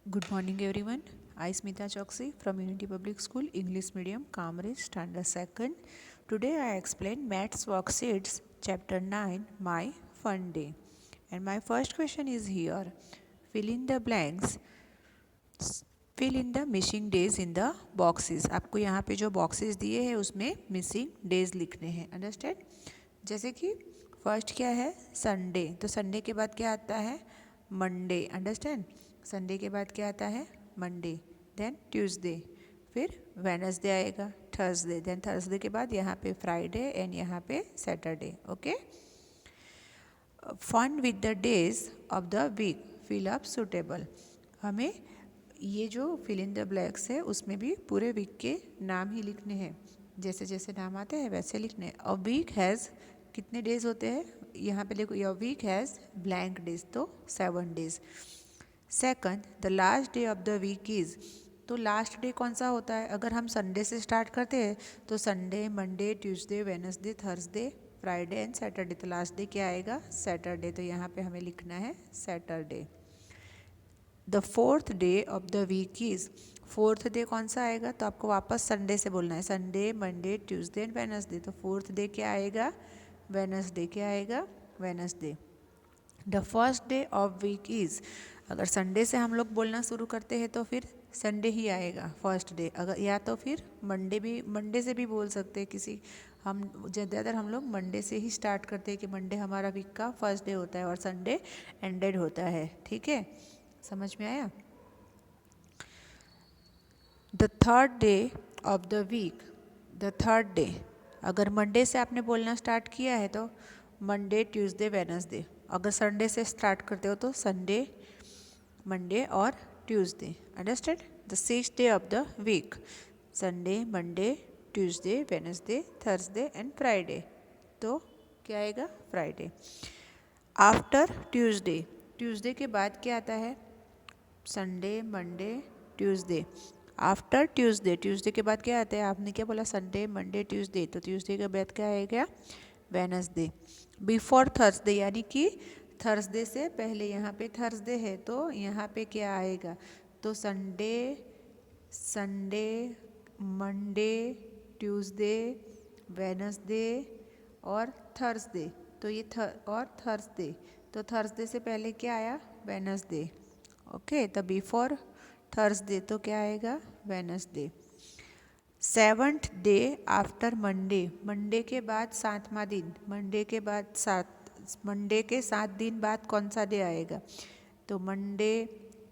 Good morning, everyone. I, Smita Choksi from Unity Public School, English Medium, Cambridge, Standard 2nd. Today I explain Maths Worksheets, Chapter 9, My Fun Day. And my first question is here. Fill in the blanks. Fill in the missing days in the boxes. आपको यहाँ पे जो boxes दिए हैं उसमें missing days लिखने हैं. Understand? जैसे कि फर्स्ट क्या है संडे, तो संडे के बाद क्या आता है मंडे. अंडरस्टैंड? संडे के बाद क्या आता है मंडे, देन ट्यूसडे, फिर वेनसडे आएगा, थर्सडे, देन थर्सडे के बाद यहाँ पे फ्राइडे एंड यहाँ पे Saturday. Okay. Fun with the days of the week, fill up suitable. हमें ये जो फिल इन द ब्लैक्स है उसमें भी पूरे वीक के नाम ही लिखने हैं. जैसे जैसे नाम आते हैं वैसे लिखने हैं. अ वीक हैज़ कितने डेज होते हैं यहाँ पे देखो. A week has blank days, तो 7 days. Second, the last day of the week is, तो लास्ट डे कौन सा होता है. अगर हम संडे से स्टार्ट करते हैं तो Sunday, Monday, Tuesday, Wednesday, Thursday, Friday and Saturday. तो लास्ट डे क्या आएगा सैटरडे, तो यहाँ पे हमें लिखना है Saturday. The fourth day of the week is, fourth day कौन सा आएगा, तो आपको वापस संडे से बोलना है. Sunday, Monday, Tuesday and Wednesday. तो फोर्थ डे क्या आएगा वेडनेसडे. क्या आएगा Wednesday. The first day of week is, अगर संडे से हम लोग बोलना शुरू करते हैं तो फिर संडे ही आएगा फर्स्ट डे. अगर या तो फिर मंडे भी, मंडे से भी बोल सकते हैं. किसी हम ज़्यादातर हम लोग मंडे से ही स्टार्ट करते हैं कि मंडे हमारा वीक का फर्स्ट डे होता है और संडे एंडेड होता है. ठीक है, समझ में आया. The third day of the week, the third day, अगर मंडे से आपने बोलना स्टार्ट किया है तो मंडे, ट्यूसडे, वेडनेसडे. अगर संडे से स्टार्ट करते हो तो संडे, मंडे और Tuesday. Understand. The sixth day of the week, Sunday, Monday, Tuesday, Wednesday, Thursday and Friday. तो क्या आएगा फ्राइडे. आफ्टर ट्यूसडे, ट्यूसडे के बाद क्या आता है Sunday, Monday, Tuesday. After Tuesday, Tuesday के बाद क्या आता है, आपने क्या बोला संडे, मंडे, ट्यूसडे. तो ट्यूसडे के बाद क्या आएगा वेडनेसडे. बिफोर थर्सडे, यानी कि थर्सडे से पहले. यहाँ पे थर्सडे है तो यहाँ पे क्या आएगा, तो Sunday, Sunday, Monday, Tuesday, Wednesday और थर्सडे. तो ये और थर्सडे, तो थर्सडे से पहले क्या आया वेडनेसडे. ओके, तो बिफोर थर्सडे तो क्या आएगा Wednesday. Seventh day after Monday, Monday के बाद सातवां दिन. मंडे के बाद मंडे के 7 दिन बाद कौन सा डे आएगा, तो Monday,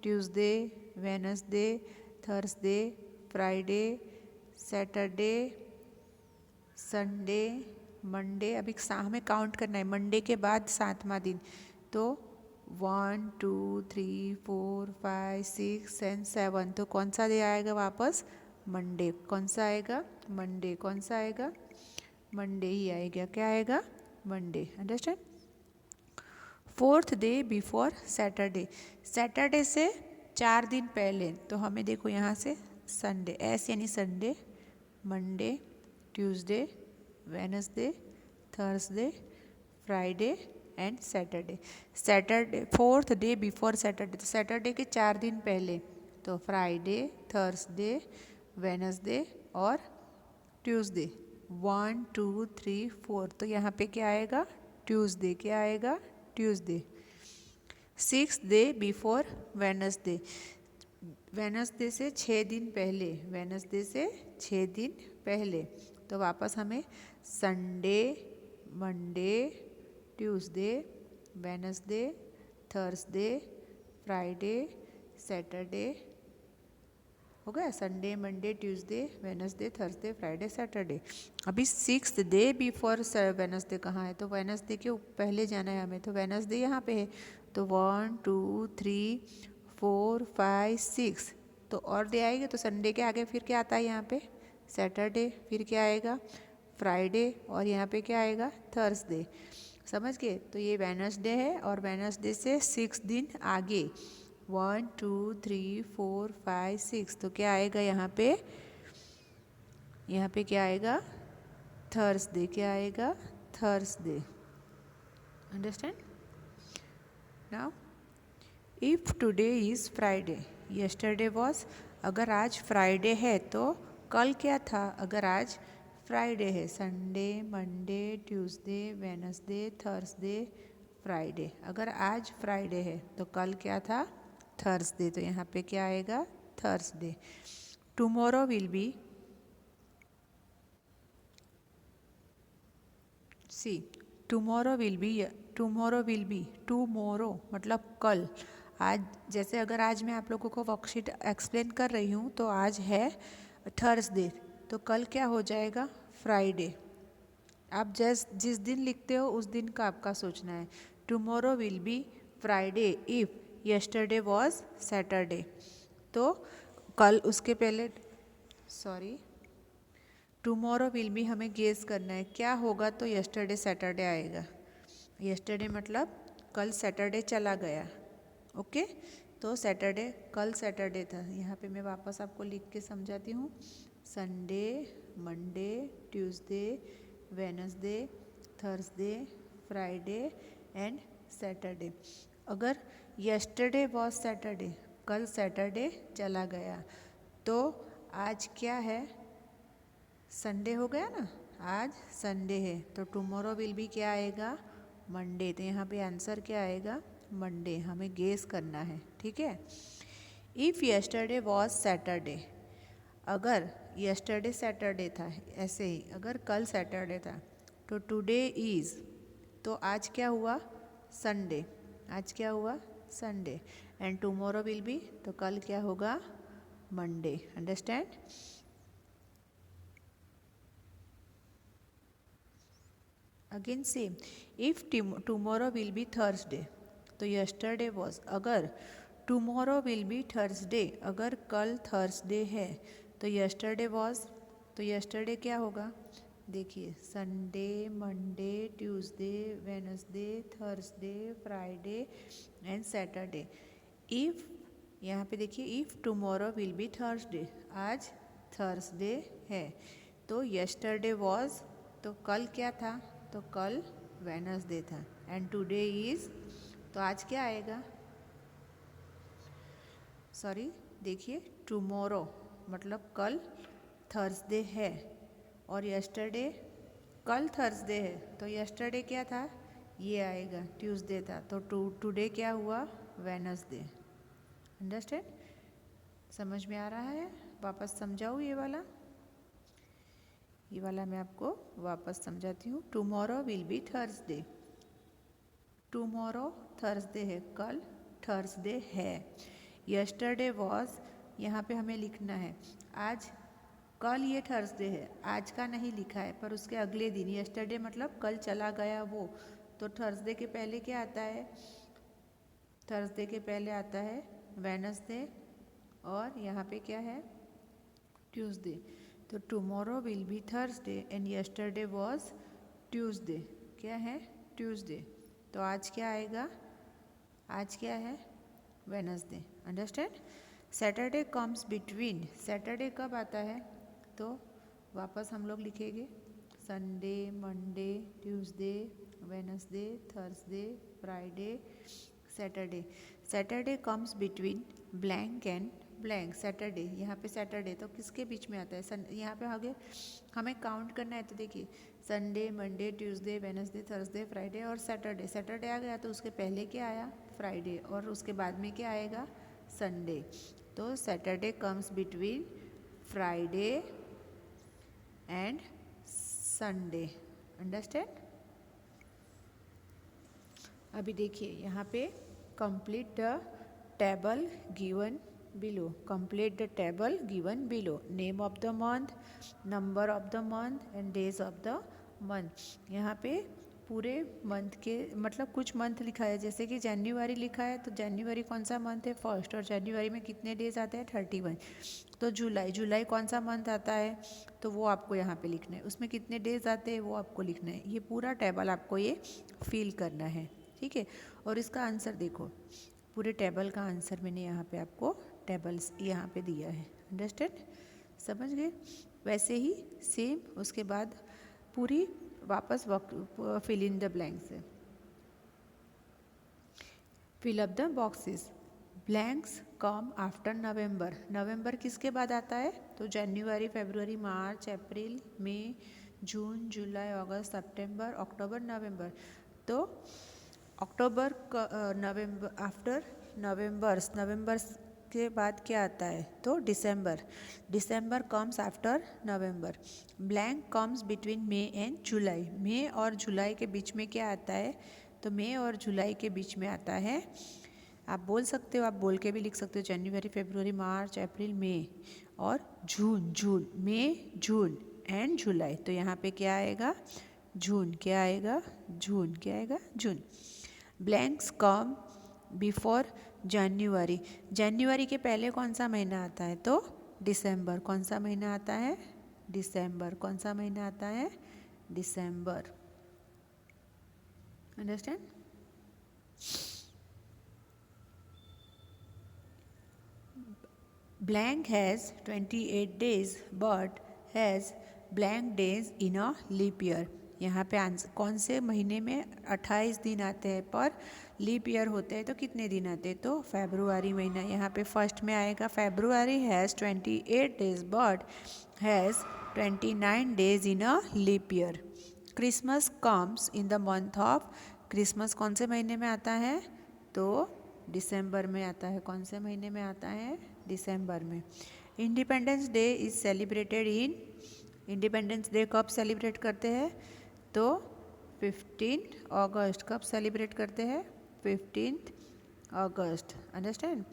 Tuesday, Wednesday, Thursday, Friday, Saturday, Sunday, Monday. अभी हमें काउंट करना है मंडे के बाद 7वां दिन. तो 1, 2, 3, 4, 5, 6 एंड 7. तो कौन सा डे आएगा वापस मंडे. कौन सा आएगा मंडे. कौन सा आएगा मंडे ही आएगा. क्या आएगा Monday. Understand. Fourth day before Saturday, Saturday से 4 दिन पहले. तो हमें देखो यहाँ से संडे, एस यानी Sunday, Monday, Tuesday, Wednesday, Thursday, Friday and Saturday. Saturday fourth day before Saturday, तो सैटरडे के 4 दिन पहले. तो फ्राइडे, थर्सडे, वेडनेसडे और ट्यूसडे. 1, 2, 3, 4. तो यहाँ पे क्या आएगा ट्यूसडे. क्या आएगा Tuesday. Six day before Wednesday, Wednesday से 6 दिन पहले. वेडनेसडे से 6 दिन पहले. तो वापस हमें Sunday, Monday, Tuesday, Wednesday, Thursday, Friday, Saturday. हो गया Sunday, Monday, Tuesday, Wednesday, Thursday, Friday, Saturday. अभी सिक्स्थ डे बिफोर वेडनेसडे कहाँ है, तो वेडनेसडे के पहले जाना है हमें. तो वेडनेसडे यहाँ पे है. तो 1, 2, 3, 4, 5, 6. तो और डे आएगा. तो संडे के आगे फिर क्या आता है यहाँ पे सैटरडे. फिर क्या आएगा फ्राइडे और यहाँ पे क्या आएगा थर्सडे. समझ गए. तो ये वेडनेसडे है और वेडनेसडे से 6 दिन आगे 1, 2, 3, 4, 5, 6. तो क्या आएगा यहाँ पे, यहाँ पे क्या आएगा थर्सडे. क्या आएगा Thursday. Understand. Now if today is Friday, yesterday was, अगर आज फ्राइडे है तो कल क्या था, अगर आज फ्राइडे है, Sunday, Monday, Tuesday, Wednesday, Thursday, Friday. अगर आज फ्राइडे है तो कल क्या था, थर्सडे, तो यहाँ पे क्या आएगा, Thursday. Tomorrow will be, see tomorrow will be, tomorrow will be, tomorrow मतलब कल। आज जैसे अगर आज मैं आप लोगों को वर्कशीट एक्सप्लेन कर रही हूँ तो आज है थर्सडे, तो कल क्या हो जाएगा, फ्राइडे। आप जिस दिन लिखते हो उस दिन का आपका सोचना है। Tomorrow will be Friday if yesterday was Saturday, तो कल उसके पहले, सॉरी, टुमारो विल बी हमें गेस करना है क्या होगा, तो यस्टरडे सैटरडे आएगा। यस्टरडे मतलब कल सैटरडे चला गया, ओके। तो सैटरडे, कल सैटरडे था। यहाँ पे मैं वापस आपको लिख के समझाती हूँ। Sunday, Monday, Tuesday, Wednesday, Thursday, Friday and Saturday. अगर यस्टरडे वॉज सैटरडे, कल सैटरडे चला गया, तो आज क्या है, संडे हो गया ना, आज संडे है, तो टुमारो विल बी क्या आएगा, मंडे। तो यहाँ पे आंसर क्या आएगा, मंडे। हमें गेस करना है, ठीक है। इफ़ यस्टरडे वॉज सैटरडे, अगर यस्टरडे सैटरडे था, ऐसे ही अगर कल सैटरडे था, तो टुडे इज़, तो आज क्या हुआ, संडे। आज क्या हुआ, Sunday. And tomorrow will be, तो कल क्या होगा, Monday. Understand. Again same, if tomorrow will be Thursday, तो यस्टरडे वॉज, अगर टुमारो विल बी थर्सडे, अगर कल थर्सडे है, तो यस्टरडे वॉज, तो यस्टरडे क्या होगा, देखिए, Sunday, Monday, Tuesday, Wednesday, Thursday, Friday and Saturday. If, यहाँ पे देखिए, if tomorrow will be Thursday, आज थर्सडे है, तो यस्टरडे वॉज, तो कल क्या था, तो कल वेनसडे था। एंड टुडे इज़, तो आज क्या आएगा, सॉरी, देखिए, टुमारो मतलब कल थर्सडे है, और यस्टरडे, कल थर्सडे है, तो यस्टरडे क्या था, ये आएगा, ट्यूसडे था, तो टुडे क्या हुआ, वेनसडे। अंडरस्टैंड, समझ में आ रहा है। वापस समझाऊँ ये वाला मैं आपको वापस समझाती हूँ। Tomorrow will be Thursday, tomorrow Thursday है, कल थर्सडे है। यस्टरडे वॉज, यहाँ पे हमें लिखना है, आज, कल ये थर्सडे है, आज का नहीं लिखा है, पर उसके अगले दिन, यस्टरडे मतलब कल चला गया वो, तो थर्सडे के पहले क्या आता है, थर्सडे के पहले आता है वेनसडे, और यहाँ पे क्या है, ट्यूसडे। तो tomorrow will be Thursday and yesterday was Tuesday, क्या है, ट्यूसडे। तो आज क्या आएगा, आज क्या है, Wednesday. Understand. Saturday comes between, Saturday कब आता है, तो वापस हम लोग लिखेंगे, Sunday, Monday, Tuesday, Wednesday, Thursday, Friday, Saturday. Saturday comes between blank and blank. Saturday, यहाँ पे सैटरडे तो किसके बीच में आता है, यहाँ पे आगे हमें काउंट करना है, तो देखिए, Sunday, Monday, Tuesday, Wednesday, Thursday, Friday और सैटरडे। सैटरडे आ गया तो उसके पहले क्या आया, फ्राइडे, और उसके बाद में क्या आएगा, संडे। तो Saturday comes between Friday and Sunday. Understand. अभी देखिए यहाँ पे complete the table given below, complete the table given below, name of the month, number of the month and days of the month। यहाँ पे पूरे month के मतलब कुछ मंथ लिखा है, जैसे कि जनवरी लिखा है, तो जनवरी कौन सा मंथ है, फर्स्ट, और जनवरी में कितने डेज आते हैं, 31। तो जुलाई, जुलाई कौन सा मंथ आता है, तो वो आपको यहाँ पे लिखना है, उसमें कितने डेज आते हैं वो आपको लिखना है। ये पूरा टेबल आपको ये फिल करना है, ठीक है। और इसका आंसर देखो, पूरे टेबल का आंसर मैंने यहाँ पे आपको टेबल्स यहाँ पे दिया है। अंडरस्टैंड, समझ गए। वैसे ही सेम उसके बाद पूरी वापस फिल इन द ब्लैंक्स है, fill up the boxes blanks come after November. नवंबर किसके बाद आता है? तो जनवरी, फरवरी, मार्च, अप्रैल, मई, जून, जुलाई, अगस्त, सितंबर, अक्टूबर, नवंबर। तो अक्टूबर नवंबर आफ्टर नवंबर्स, नवंबर्स के बाद क्या आता है? तो दिसंबर। December comes after November. Blank comes between May and July. मई और जुलाई के बीच में क्या आता है? तो मई और जुलाई के बीच में आता है, आप बोल सकते हो, आप बोल के भी लिख सकते हो, जनवरी, फरवरी, मार्च, अप्रैल, मई और जून। जून, मई, जून एंड जुलाई। तो यहाँ पे क्या आएगा? जून। क्या आएगा? जून। क्या आएगा? जून। ब्लैंक्स कम बिफोर जनवरी। जनवरी के पहले कौन सा महीना आता है? तो दिसंबर। कौन सा महीना आता है? दिसंबर। कौन सा महीना आता है? दिसंबर। Understand? Blank has 28 days but has blank days in a leap year. यहाँ पे आंसर कौन से महीने में 28 दिन आते हैं पर लीप ईयर होते हैं? तो कितने दिन आते हैं? तो फरवरी महीना। यहाँ पे फर्स्ट में आएगा February has 28 days but has 29 days in a leap year. Christmas comes in the month of. Christmas कौन से महीने में आता है? तो दिसंबर में आता है। कौन से महीने में आता है? दिसंबर में। Independence day is celebrated in. Independence day कब सेलिब्रेट करते हैं? तो 15 अगस्त। कब सेलिब्रेट करते हैं? 15 अगस्त। Understand?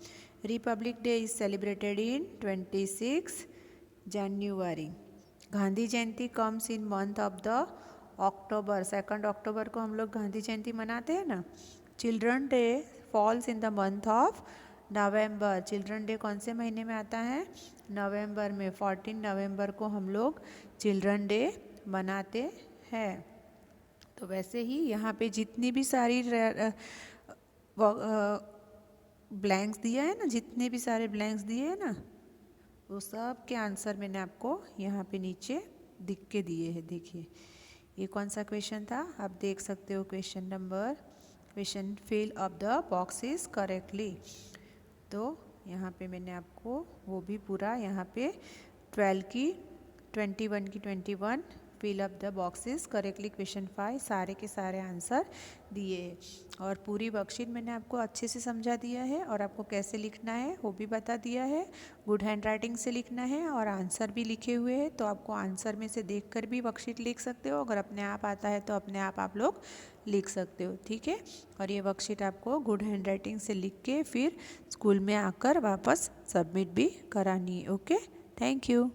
Republic Day is celebrated in 26 January. Gandhi Jayanti comes in month of the October. 2 अक्टूबर को हम लोग गांधी जयंती मनाते हैं ना। Children Day falls in the month of November. Children Day कौन से महीने में आता है? नवंबर में। 14 नवंबर को हम लोग चिल्ड्रन डे मनाते हैं। तो वैसे ही यहाँ पे जितनी भी सारी ब्लैंक्स दिया है ना, जितने भी सारे ब्लैंक्स दिए हैं ना, वो सब के आंसर मैंने आपको यहाँ पे नीचे दिख के दिए हैं। देखिए ये कौन सा क्वेश्चन था, आप देख सकते हो। Question fill up the boxes correctly. तो यहाँ पे मैंने आपको वो भी पूरा यहाँ पे 12 की 21 की 21 fill up the boxes correctly question 5 सारे के सारे आंसर दिए। और पूरी वर्कशीट मैंने आपको अच्छे से समझा दिया है और आपको कैसे लिखना है वो भी बता दिया है। गुड हैंड राइटिंग से लिखना है और आंसर भी लिखे हुए हैं, तो आपको आंसर में से देखकर भी वर्कशीट लिख सकते हो। अगर अपने आप आता है तो अपने आप लोग लिख सकते हो, ठीक है। और ये वर्कशीट आपको गुड हैंड राइटिंग से लिख के फिर स्कूल में आकर वापस सबमिट भी करानी है। Okay, thank you.